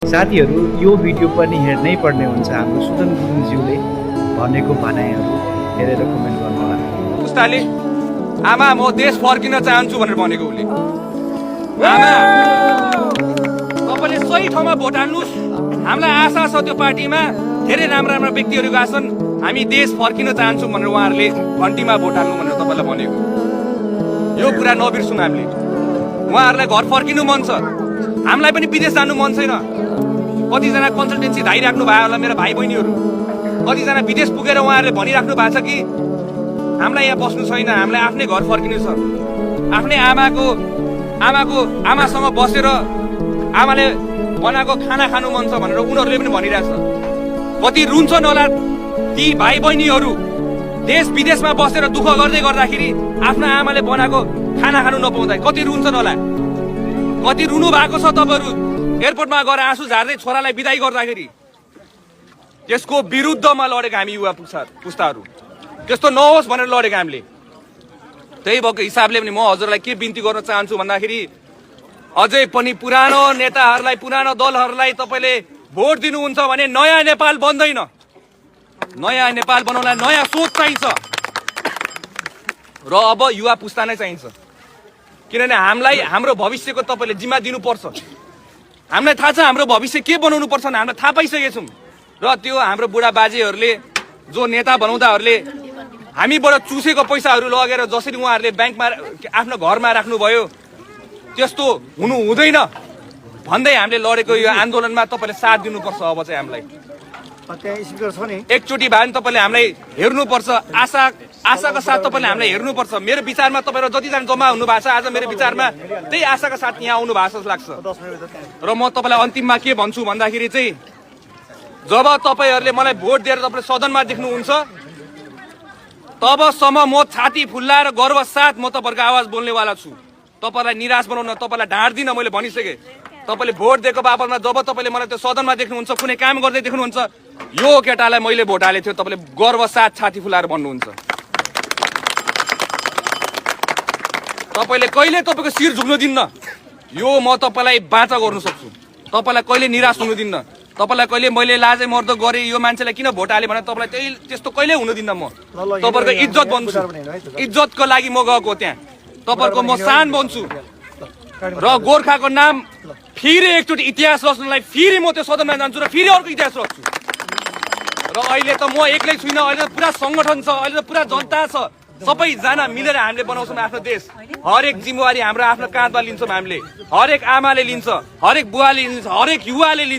साथीहरू यो भिडियो पनि हेर्नै पर्ने हुन्छ। हाम्रो सुदन गुरुङज्यूले भनेको भनाइहरू हेरेर कमेन्ट गर्नु होला। पुस्ताले आमा म देश फर्किन चाहन्छु भनेर भनेको उसले। आमा तपाईले सही ठाउँमा भोट हाल्नुस्। हामीलाई आशा छ त्यो पार्टीमा धेरै राम्रा राम्रा व्यक्तिहरू गएका छन्। हामी देश फर्किन चाहन्छौँ भनेर उहाँहरूले घन्टीमा भोट हाल्नु भनेर तपाईँलाई भनेको। यो कुरा नबिर्सौँ हामीले। उहाँहरूलाई घर फर्किनु मन छ, हामीलाई पनि विदेश जानु मन छैन। कतिजना कन्सल्टेन्सी धाइराख्नु भयो होला मेरो भाइ बहिनीहरू। कतिजना विदेश पुगेर उहाँहरूले भनिराख्नु भएको छ कि हामीलाई यहाँ बस्नु छैन, हामीलाई आफ्नै घर फर्किनु छ। आफ्नै आमासँग बसेर आमाले बनाएको खाना खानु मन छ भनेर उनीहरूले पनि भनिरहेछ। कति रुन्छन् होला ती भाइ बहिनीहरू देश विदेशमा बसेर दुःख गर्दै गर्दाखेरि आफ्ना आमाले बनाएको खाना खानु नपाउँदा कति रुन्छन् होला। कति रुनु भएको छ तपाईँहरू एयरपोर्टमा गएर आँसु झार्दै छोरालाई बिदाई गर्दाखेरि। त्यसको विरुद्धमा लडेका हामी युवा पुस्ताहरू। त्यस्तो नहोस् भनेर लडेका हामीले। त्यही भएको हिसाबले पनि म हजुरलाई के बिन्ती गर्न चाहन्छु भन्दाखेरि अझै पनि पुरानो नेताहरूलाई पुरानो दलहरूलाई तपाईँले भोट दिनुहुन्छ भने नयाँ नेपाल बन्दैन। नयाँ नेपाल बनाउनलाई नयाँ सोच चाहिन्छ र अब युवा पुस्ता नै चाहिन्छ। किनभने हामीलाई हाम्रो भविष्यको तपाईँले जिम्मा दिनुपर्छ। हामीलाई थाहा छ हाम्रो भविष्य के बनाउनु पर्छ भने हामीलाई थाहा पाइसकेका छौँ। र त्यो हाम्रो बुढा बाजेहरूले जो नेता बनाउँदाहरूले हामीबाट चुसेको पैसाहरू लगेर जसरी उहाँहरूले ब्याङ्कमा आफ्नो घरमा राख्नुभयो त्यस्तो हुनु हुँदैन भन्दै हामीले लडेको यो आन्दोलनमा तपाईँले साथ दिनुपर्छ। अब चाहिँ हामीलाई एकचोटि भए पनि तपाईँले हामीलाई हेर्नुपर्छ। आशाका साथ तपाईँले हामीलाई हेर्नुपर्छ। मेरो विचारमा तपाईँहरू जतिजना जम्मा हुनु भएको छ आज मेरो विचारमा त्यही आशाका साथ यहाँ आउनु भएको जस्तो लाग्छ। र म तपाईँलाई अन्तिममा के भन्छु भन्दाखेरि चाहिँ जब तपाईँहरूले मलाई भोट दिएर तपाईँले सदनमा देख्नुहुन्छ तबसम्म म छाती फुल्लाएर गर्व साथ म तपाईँहरूको आवाज बोल्नेवाला छु। तपाईँलाई निराश बनाउन तपाईँलाई ढाँट्दिनँ। मैले भनिसकेँ तपाईँले भोट दिएको बापतमा जब तपाईँले मलाई त्यो सदनमा देख्नुहुन्छ कुनै काम गर्दै देख्नुहुन्छ यो केटालाई मैले भोट हालेको थियो तपाईँले गर्व साथ छाती फुलाएर भन्नुहुन्छ। तपाईँले कहिले तपाईँको शिर झुक्नु दिन्न। यो म तपाईँलाई बाचा गर्नु सक्छु। तपाईँलाई कहिले निराश हुनु दिन्न। तपाईँलाई कहिले मैले लाजै मर्दो गरेँ यो मान्छेलाई किन भोट हालेँ भने तपाईँलाई त्यस्तो कहिले हुनु दिन्न। म तपाईँहरूको इज्जत बन्छु। इज्जतको लागि म गएको त्यहाँ तपाईँहरूको म सान बन्छु र गोर्खाको नाम फेरि एकचोटि इतिहास रच्नलाई फेरि म त्यो सदनमा जान्छु र फेरि अर्को इतिहास रच्छु। र अहिले त म एक्लै छुइनँ, अहिले त पुरा सङ्गठन छ, अहिले त पुरा जनता छ। सबैजना मिलेर हामीले बनाउँछौँ आफ्नो देश। हरेक जिम्मेवारी हाम्रो आफ्नो काँधमा लिन्छौँ हामीले। हरेक आमाले लिन्छ, हरेक बुवाले लिन्छ, हरेक युवाले लिन्छ।